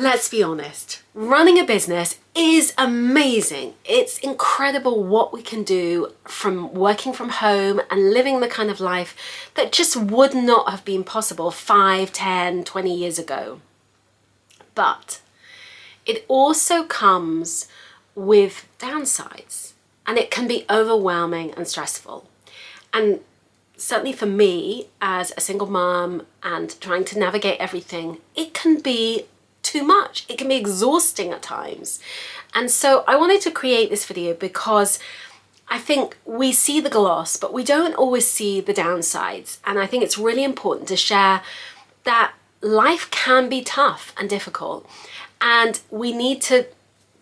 Let's be honest, running a business is amazing. It's incredible what we can do from working from home and living the kind of life that just would not have been possible 5, 10, 20 years ago. But it also comes with downsides, and it can be overwhelming and stressful. And certainly for me, as a single mom and trying to navigate everything, it can be too much. It can be exhausting at times. And so I wanted to create this video because I think we see the gloss, but we don't always see the downsides. And I think it's really important to share that life can be tough and difficult. And we need to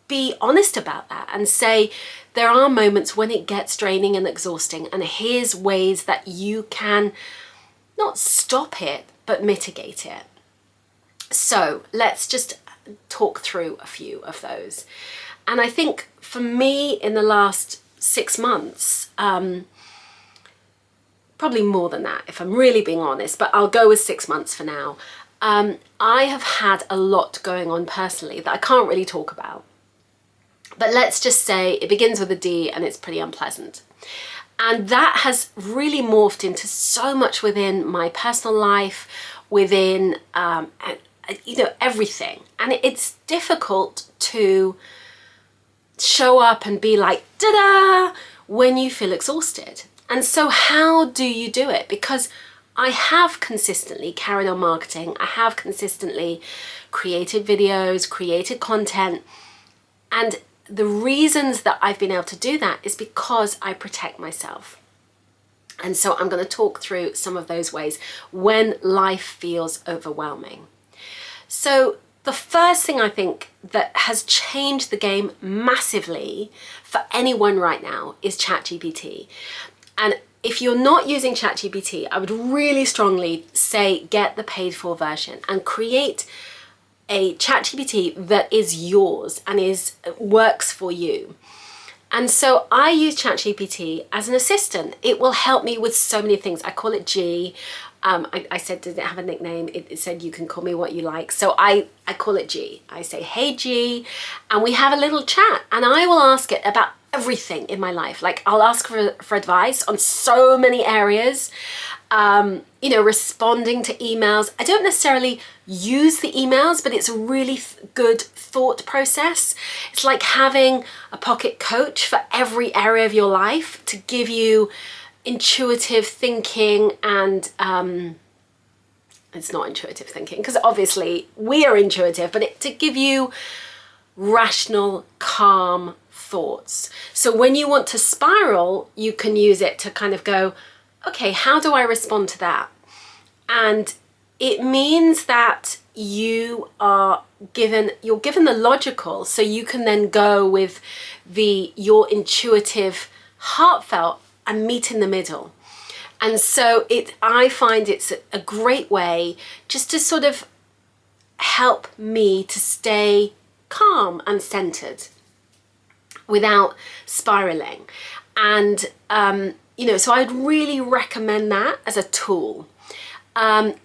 be honest about that and say there are moments when it gets draining and exhausting. And here's ways that you can not stop it, but mitigate it. So let's just talk through a few of those. And I think for me in the last 6 months, probably more than that if I'm really being honest, but I'll go with 6 months for now. I have had a lot going on personally that I can't really talk about. But let's just say it begins with a D and it's pretty unpleasant. And that has really morphed into so much within my personal life, within everything. And it's difficult to show up and be like, da-da, when you feel exhausted. And so how do you do it? Because I have consistently carried on marketing. I have consistently created videos, created content. And the reasons that I've been able to do that is because I protect myself. And so I'm going to talk through some of those ways when life feels overwhelming. So the first thing I think that has changed the game massively for anyone right now is ChatGPT. And if you're not using ChatGPT, I would really strongly say get the paid for version and create a ChatGPT that is yours and works for you. And so I use ChatGPT as an assistant. It will help me with so many things. I call it G. I said, did it have a nickname? It said, you can call me what you like. So I call it G. I say, hey G, and we have a little chat and I will ask it about everything in my life. Like I'll ask for advice on so many areas, responding to emails. I don't necessarily use the emails, but it's a really good thought process. It's like having a pocket coach for every area of your life to give you intuitive thinking and it's not intuitive thinking because obviously we are intuitive, but to give you rational, calm thoughts. So when you want to spiral, you can use it to kind of go, okay, how do I respond to that? And it means that you're given the logical, so you can then go with your intuitive, heartfelt, and meet in the middle. And so I find it's a great way just to sort of help me to stay calm and centered without spiraling. And so I'd really recommend that as a tool,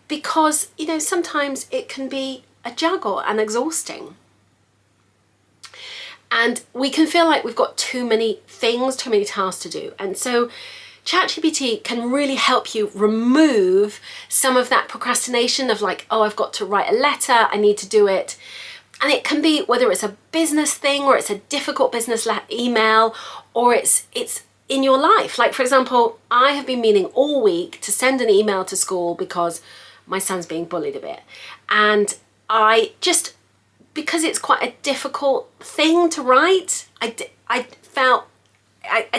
because sometimes it can be a juggle and exhausting. And we can feel like we've got too many things, too many tasks to do. And so ChatGPT can really help you remove some of that procrastination of like, oh, I've got to write a letter, I need to do it. And it can be whether it's a business thing or it's a difficult business email or it's in your life. Like for example, I have been meaning all week to send an email to school because my son's being bullied a bit. And because it's quite a difficult thing to write, I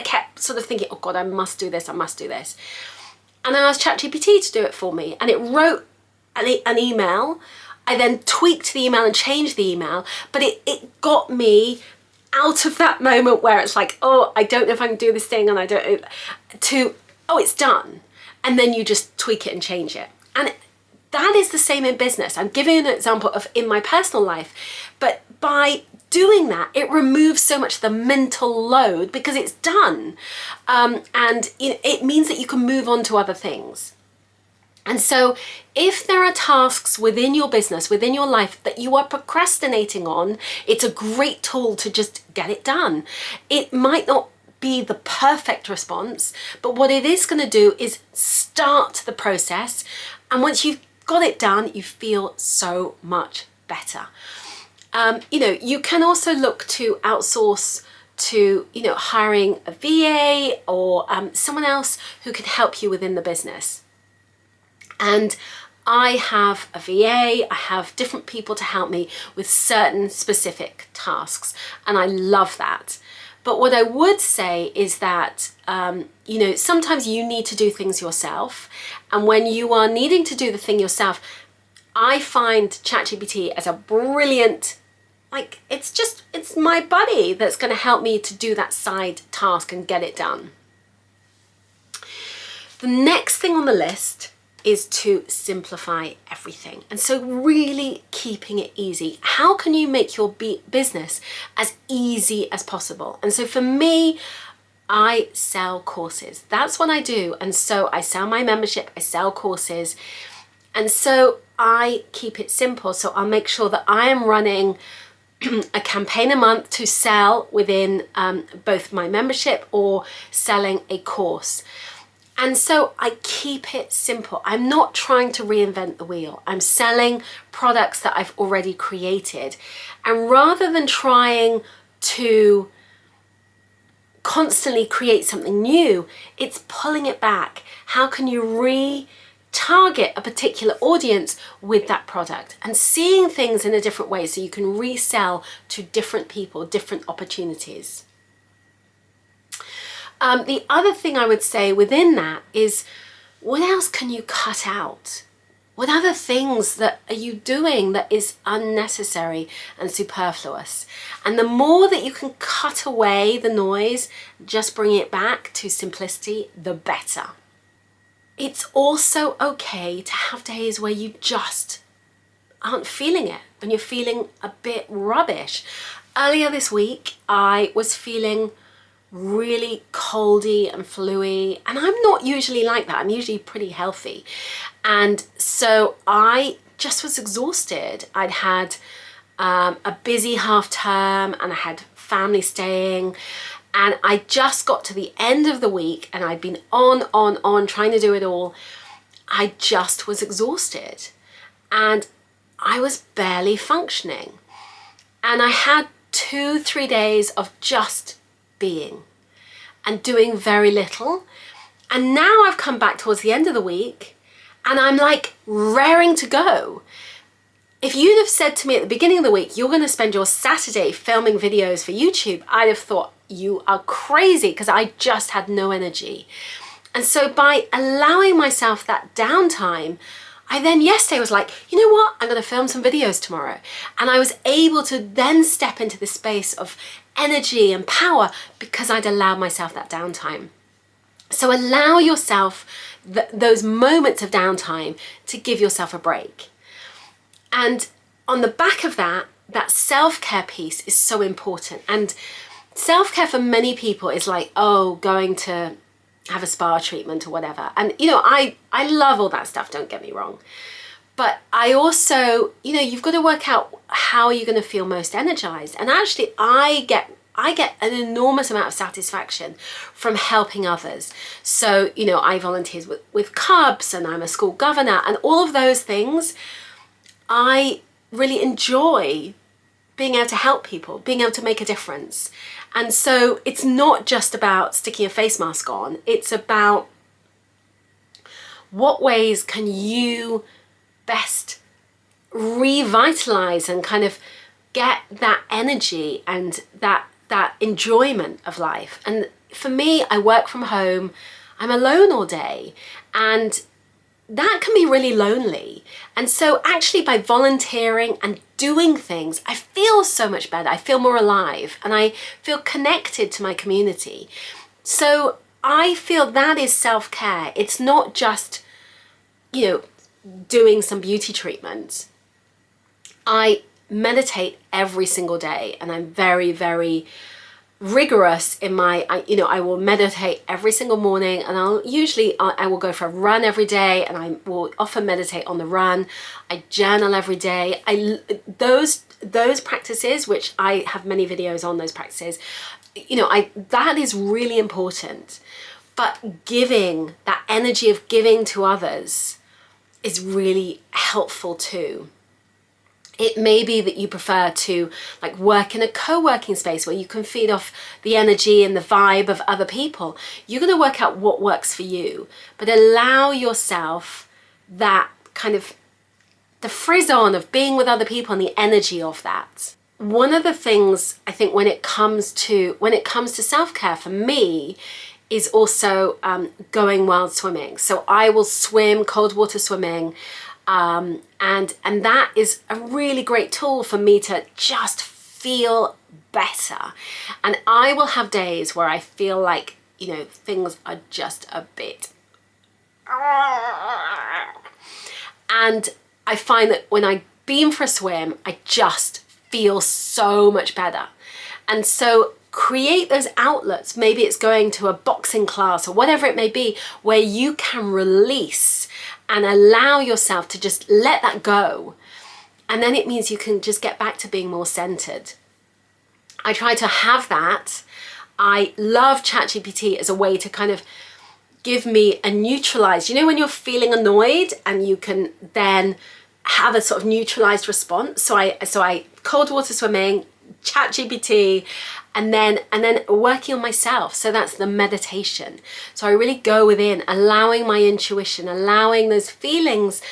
kept sort of thinking, oh God, I must do this. And I asked ChatGPT to do it for me. And it wrote an email. I then tweaked the email and changed the email. But it got me out of that moment where it's like, oh, I don't know if I can do this thing. And I don't, oh, it's done. And then you just tweak it and change it. And that is the same in business. I'm giving you an example of in my personal life, but by doing that, it removes so much of the mental load because it's done. And it means that you can move on to other things. And so if there are tasks within your business, within your life that you are procrastinating on, it's a great tool to just get it done. It might not be the perfect response, but what it is going to do is start the process. And once you've got it done, you feel so much better. You can also look to outsource to, hiring a VA or someone else who can help you within the business. And I have a VA, I have different people to help me with certain specific tasks, and I love that. But what I would say is that, sometimes you need to do things yourself. And when you are needing to do the thing yourself, I find ChatGPT as a brilliant, it's my buddy that's going to help me to do that side task and get it done. The next thing on the list is to simplify everything. And so really keeping it easy. How can you make your business as easy as possible? And so for me, I sell courses. That's what I do. And so I sell my membership, I sell courses. And so I keep it simple. So I'll make sure that I am running a campaign a month to sell within both my membership or selling a course. And so I keep it simple. I'm not trying to reinvent the wheel. I'm selling products that I've already created. And rather than trying to constantly create something new, it's pulling it back. How can you target a particular audience with that product and seeing things in a different way so you can resell to different people, different opportunities. The other thing I would say within that is, what else can you cut out? What other things that are you doing that is unnecessary and superfluous? And the more that you can cut away the noise, just bring it back to simplicity, the better. It's also okay to have days where you just aren't feeling it, when you're feeling a bit rubbish. Earlier this week, I was feeling really coldy and fluey, and I'm not usually like that. I'm usually pretty healthy. And so I just was exhausted. I'd had a busy half term and I had family staying, and I just got to the end of the week and I'd been on trying to do it all. I just was exhausted and I was barely functioning. And I had 2-3 days of just being and doing very little. And now I've come back towards the end of the week and I'm like raring to go. If you'd have said to me at the beginning of the week, you're going to spend your Saturday filming videos for YouTube, I'd have thought you are crazy, because I just had no energy. And so by allowing myself that downtime, I then yesterday was like, you know what? I'm going to film some videos tomorrow. And I was able to then step into the space of energy and power because I'd allowed myself that downtime. So allow yourself those moments of downtime to give yourself a break. And on the back of that, that self-care piece is so important. And self-care for many people is like, going to have a spa treatment or whatever. And, I love all that stuff, don't get me wrong. But I also, you've got to work out how you're going to feel most energized. And actually, I get an enormous amount of satisfaction from helping others. So, I volunteer with Cubs and I'm a school governor and all of those things. I really enjoy being able to help people, being able to make a difference. And so it's not just about sticking a face mask on, it's about what ways can you best revitalize and kind of get that energy and that enjoyment of life. And for me, I work from home, I'm alone all day, and that can be really lonely. And so actually by volunteering and doing things, I feel so much better. I feel more alive and I feel connected to my community. So I feel that is self-care. It's not just, doing some beauty treatment. I meditate every single day and I'm very, very rigorous in my, I will meditate every single morning, and I will go for a run every day, and I will often meditate on the run. I journal every day. Those practices, which I have many videos on those practices, that is really important. But giving, that energy of giving to others, is really helpful too. It may be that you prefer to like work in a co-working space where you can feed off the energy and the vibe of other people. You're going to work out what works for you, but allow yourself that kind of the frizz-on of being with other people and the energy of that. One of the things I think when it comes to self-care for me is also going wild swimming. So I will swim, cold water swimming, and that is a really great tool for me to just feel better. And I will have days where I feel like, things are just a bit. And I find that when I've been for a swim, I just feel so much better. And so create those outlets. Maybe it's going to a boxing class or whatever it may be, where you can release and allow yourself to just let that go. And then it means you can just get back to being more centered. I try to have that. I love ChatGPT as a way to kind of give me a neutralized, when you're feeling annoyed and you can then have a sort of neutralized response. So I cold water swimming, ChatGPT, and then working on myself. So that's the meditation. So I really go within, allowing my intuition, allowing those feelings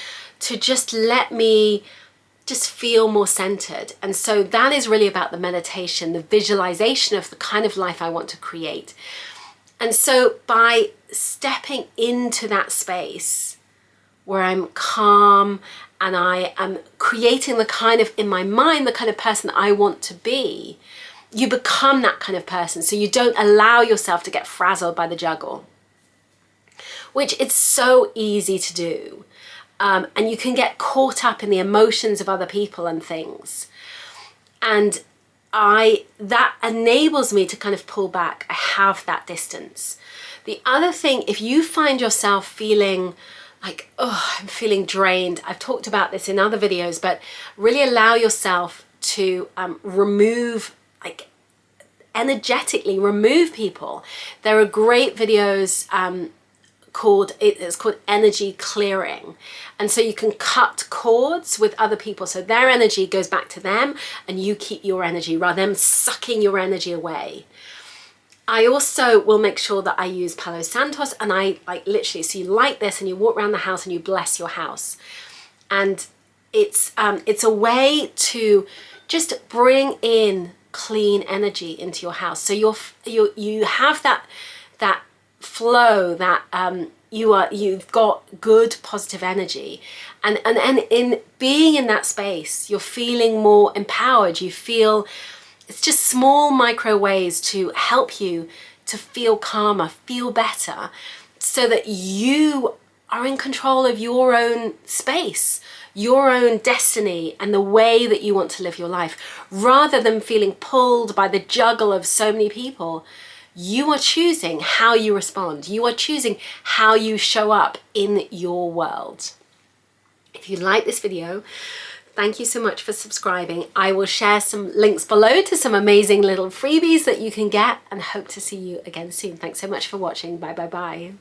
to just let me just feel more centered. And so that is really about the meditation, the visualization of the kind of life I want to create. And so by stepping into that space where I'm calm and I am creating the kind of, in my mind, the kind of person that I want to be, you become that kind of person. So you don't allow yourself to get frazzled by the juggle, which it's so easy to do. And you can get caught up in the emotions of other people and things. And that enables me to kind of pull back. I have that distance. The other thing, if you find yourself feeling like, I'm feeling drained, I've talked about this in other videos, but really allow yourself to remove, like energetically remove people. There are great videos it's called energy clearing. And so you can cut cords with other people. So their energy goes back to them and you keep your energy rather than them sucking your energy away. I also will make sure that I use Palo Santos, and I like literally, so you light this and you walk around the house and you bless your house. And it's a way to just bring in clean energy into your house. So you have that flow, that you've got good positive energy, and in being in that space, you're feeling more empowered. You feel it's just small micro ways to help you to feel calmer, feel better, so that you are in control of your own space, your own destiny, and the way that you want to live your life, rather than feeling pulled by the juggle of so many people. You are choosing how you respond. You are choosing how you show up in your world. If you like this video, thank you so much for subscribing. I will share some links below to some amazing little freebies that you can get, and hope to see you again soon. Thanks so much for watching. Bye, bye, bye.